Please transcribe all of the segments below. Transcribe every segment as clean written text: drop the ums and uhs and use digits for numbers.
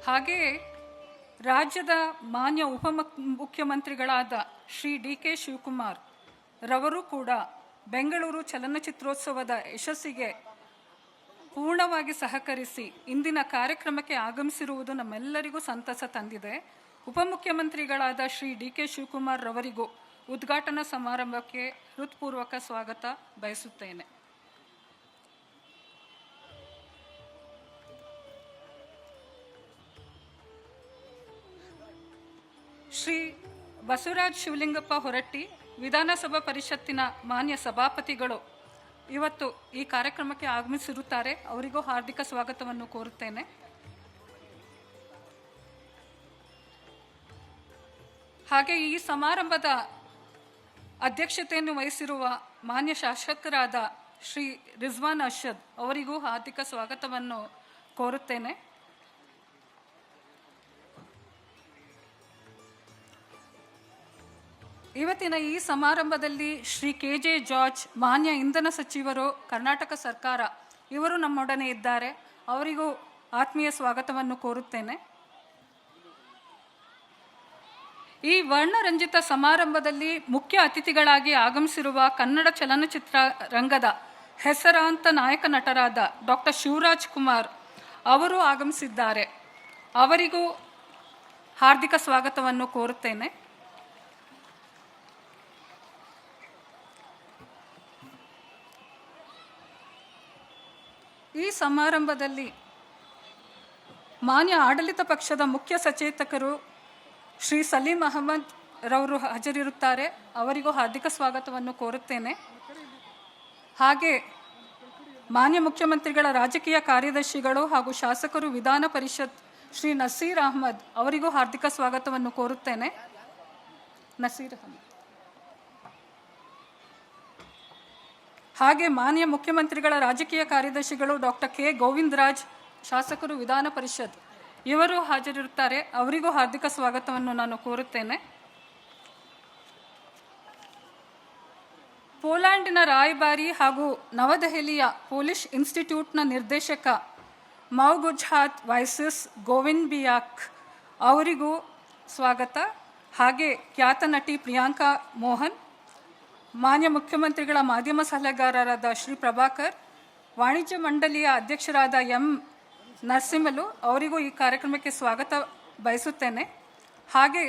ಹಾಗೆಯೇ ರಾಜ್ಯದ ಮಾನ್ಯ ಮುಖ್ಯಮಂತ್ರಿಗಳಾದ ಶ್ರೀ ಡಿ.ಕೆ. ಶಿವಕುಮಾರ್ ರವರು ಕೂಡ ಬೆಂಗಳೂರು ಚಲನಚಿತ್ರೋತ್ಸವದ ಯಶಸ್ಸಿಗೆ ಪೂರ್ಣವಾಗಿ ಸಹಕರಿಸಿ ಇಂದಿನ ಕಾರ್ಯಕ್ರಮಕ್ಕೆ ಆಗಮಿಸಿರುವುದು ನಮ್ಮೆಲ್ಲರಿಗೂ ಸಂತಸ ತಂದಿದೆ. ಉಪಮುಖ್ಯಮಂತ್ರಿಗಳಾದ ಶ್ರೀ ಡಿ.ಕೆ. ಶಿವಕುಮಾರ್ ರವರಿಗೂ ಉದ್ಘಾಟನಾ ಸಮಾರಂಭಕ್ಕೆ ಹೃತ್ಪೂರ್ವಕ ಸ್ವಾಗತ ಬಯಸುತ್ತೇನೆ. ಶ್ರೀ ಬಸವರಾಜ್ ಶಿವಲಿಂಗಪ್ಪ ಹೊರಟ್ಟಿ ವಿಧಾನಸಭಾ ಪರಿಷತ್ತಿನ ಮಾನ್ಯ ಸಭಾಪತಿಗಳು ಇವತ್ತು ಈ ಕಾರ್ಯಕ್ರಮಕ್ಕೆ ಆಗಮಿಸಿರುತ್ತಾರೆ. ಅವರಿಗೂ ಹಾರ್ದಿಕ ಸ್ವಾಗತವನ್ನು ಕೋರುತ್ತೇನೆ. ಹಾಗೆ ಈ ಸಮಾರಂಭದ ಅಧ್ಯಕ್ಷತೆಯನ್ನು ವಹಿಸಿರುವ ಮಾನ್ಯ ಶಾಸಕರಾದ ಶ್ರೀ ರಿಜ್ವಾನ್ ಅರ್ಷದ್ ಅವರಿಗೂ ಹಾರ್ದಿಕ ಸ್ವಾಗತವನ್ನು ಕೋರುತ್ತೇನೆ. ಇವತ್ತಿನ ಈ ಸಮಾರಂಭದಲ್ಲಿ ಶ್ರೀ ಕೆ.ಜೆ. ಜಾರ್ಜ್ ಮಾನ್ಯ ಇಂಧನ ಸಚಿವರು, ಕರ್ನಾಟಕ ಸರ್ಕಾರ ಇವರು ನಮ್ಮೊಡನೆ ಇದ್ದಾರೆ. ಅವರಿಗೂ ಆತ್ಮೀಯ ಸ್ವಾಗತವನ್ನು ಕೋರುತ್ತೇನೆ. ಈ ವರ್ಣರಂಜಿತ ಸಮಾರಂಭದಲ್ಲಿ ಮುಖ್ಯ ಅತಿಥಿಗಳಾಗಿ ಆಗಮಿಸಿರುವ ಕನ್ನಡ ಚಲನಚಿತ್ರ ರಂಗದ ಹೆಸರಾಂತ ನಾಯಕ ನಟರಾದ ಡಾಕ್ಟರ್ ಶಿವರಾಜ್ ಕುಮಾರ್ ಅವರು ಆಗಮಿಸಿದ್ದಾರೆ. ಅವರಿಗೂ ಹಾರ್ದಿಕ ಸ್ವಾಗತವನ್ನು ಕೋರುತ್ತೇನೆ. ಈ ಸಮಾರಂಭದಲ್ಲಿ ಮಾನ್ಯ ಆಡಳಿತ ಪಕ್ಷದ ಮುಖ್ಯ ಸಚೇತಕರು ಶ್ರೀ ಸಲೀಂ ಅಹಮದ್ ರವರು ಹಾಜರಿರುತ್ತಾರೆ. ಅವರಿಗೂ ಹಾರ್ದಿಕ ಸ್ವಾಗತವನ್ನು ಕೋರುತ್ತೇನೆ. ಹಾಗೆ ಮಾನ್ಯ ಮುಖ್ಯಮಂತ್ರಿಗಳ ರಾಜಕೀಯ ಕಾರ್ಯದರ್ಶಿಗಳು ಹಾಗೂ ಶಾಸಕರು ವಿಧಾನ ಪರಿಷತ್ ಶ್ರೀ ನಸೀರ್ ಅಹಮದ್ ಅವರಿಗೂ ಹಾರ್ದಿಕ ಸ್ವಾಗತವನ್ನು ಕೋರುತ್ತೇನೆ. ನಸೀರ್ ಅಹಮದ್ ಹಾಗೆ ಮಾನ್ಯ ಮುಖ್ಯಮಂತ್ರಿಗಳ ರಾಜಕೀಯ ಕಾರ್ಯದರ್ಶಿಗಳು ಡಾಕ್ಟರ್ ಕೆ. ಗೋವಿಂದರಾಜ್ ಶಾಸಕರು ವಿಧಾನ ಪರಿಷತ್ ಇವರು ಹಾಜರಿರುತ್ತಾರೆ. ಅವರಿಗೂ ಹಾರ್ದಿಕ ಸ್ವಾಗತವನ್ನು ನಾನು ಕೋರುತ್ತೇನೆ. ಪೋಲ್ಯಾಂಡಿನ ರಾಯಭಾರಿ ಹಾಗೂ ನವದೆಹಲಿಯ ಪೊಲಿಷ್ ಇನ್ಸ್ಟಿಟ್ಯೂಟ್ನ ನಿರ್ದೇಶಕ ಮೌಗುಜ್ಹಾತ್ ವೈಸಿಸ್ ಗೋವಿನ್ಬಿಯಾಕ್ ಅವರಿಗೂ ಸ್ವಾಗತ. ಹಾಗೆ ಖ್ಯಾತ ನಟಿ ಪ್ರಿಯಾಂಕಾ ಮೋಹನ್, ಮಾನ್ಯ ಮುಖ್ಯಮಂತ್ರಿಗಳ ಮಾಧ್ಯಮ ಸಲಹೆಗಾರರಾದ ಶ್ರೀ ಪ್ರಭಾಕರ್, ವಾಣಿಜ್ಯ ಮಂಡಳಿಯ ಅಧ್ಯಕ್ಷರಾದ ಎಂ ನರಸಿಂಹಲು ಅವರಿಗೂ ಈ ಕಾರ್ಯಕ್ರಮಕ್ಕೆ ಸ್ವಾಗತ ಬಯಸುತ್ತೇನೆ. ಹಾಗೆ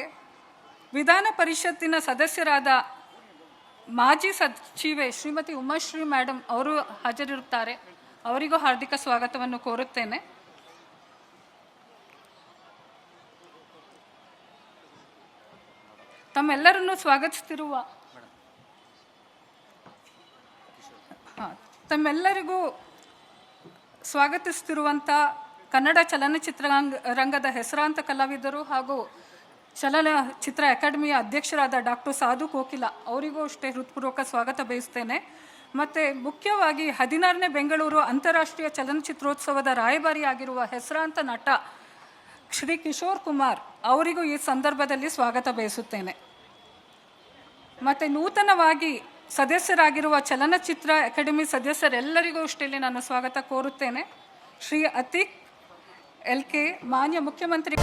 ವಿಧಾನ ಪರಿಷತ್ತಿನ ಸದಸ್ಯರಾದ ಮಾಜಿ ಸಚಿವೆ ಶ್ರೀಮತಿ ಉಮಾಶ್ರೀ ಮೇಡಮ್ ಅವರು ಹಾಜರಿರುತ್ತಾರೆ. ಅವರಿಗೂ ಹಾರ್ದಿಕ ಸ್ವಾಗತವನ್ನು ಕೋರುತ್ತೇನೆ. ತಮ್ಮೆಲ್ಲರನ್ನು ತಮ್ಮೆಲ್ಲರಿಗೂ ಸ್ವಾಗತಿಸುತ್ತಿರುವಂಥ ಕನ್ನಡ ಚಲನಚಿತ್ರ ರಂಗದ ಹೆಸರಾಂತ ಕಲಾವಿದರು ಹಾಗೂ ಚಲನಚಿತ್ರ ಅಕಾಡೆಮಿಯ ಅಧ್ಯಕ್ಷರಾದ ಡಾಕ್ಟರ್ ಸಾಧು ಕೋಕಿಲ ಅವರಿಗೂ ಅಷ್ಟೇ ಹೃತ್ಪೂರ್ವಕ ಸ್ವಾಗತ ಬಯಸ್ತೇನೆ. ಮತ್ತು ಮುಖ್ಯವಾಗಿ 16ನೇ ಬೆಂಗಳೂರು ಅಂತಾರಾಷ್ಟ್ರೀಯ ಚಲನಚಿತ್ರೋತ್ಸವದ ರಾಯಭಾರಿಯಾಗಿರುವ ಹೆಸರಾಂತ ನಟ ಶ್ರೀ ಕಿಶೋರ್ ಕುಮಾರ್ ಅವರಿಗೂ ಈ ಸಂದರ್ಭದಲ್ಲಿ ಸ್ವಾಗತ ಬಯಸುತ್ತೇನೆ. ಮತ್ತು ನೂತನವಾಗಿ ಸದಸ್ಯರಾಗಿರುವ ಚಲನಚಿತ್ರ ಅಕಾಡೆಮಿ ಸದಸ್ಯರೆಲ್ಲರಿಗೂ ಅಷ್ಟೇ ನಾನು ಸ್ವಾಗತ ಕೋರುತ್ತೇನೆ. ಶ್ರೀ ಅತೀಕ್ ಎಲ್.ಕೆ. ಮಾನ್ಯ ಮುಖ್ಯಮಂತ್ರಿ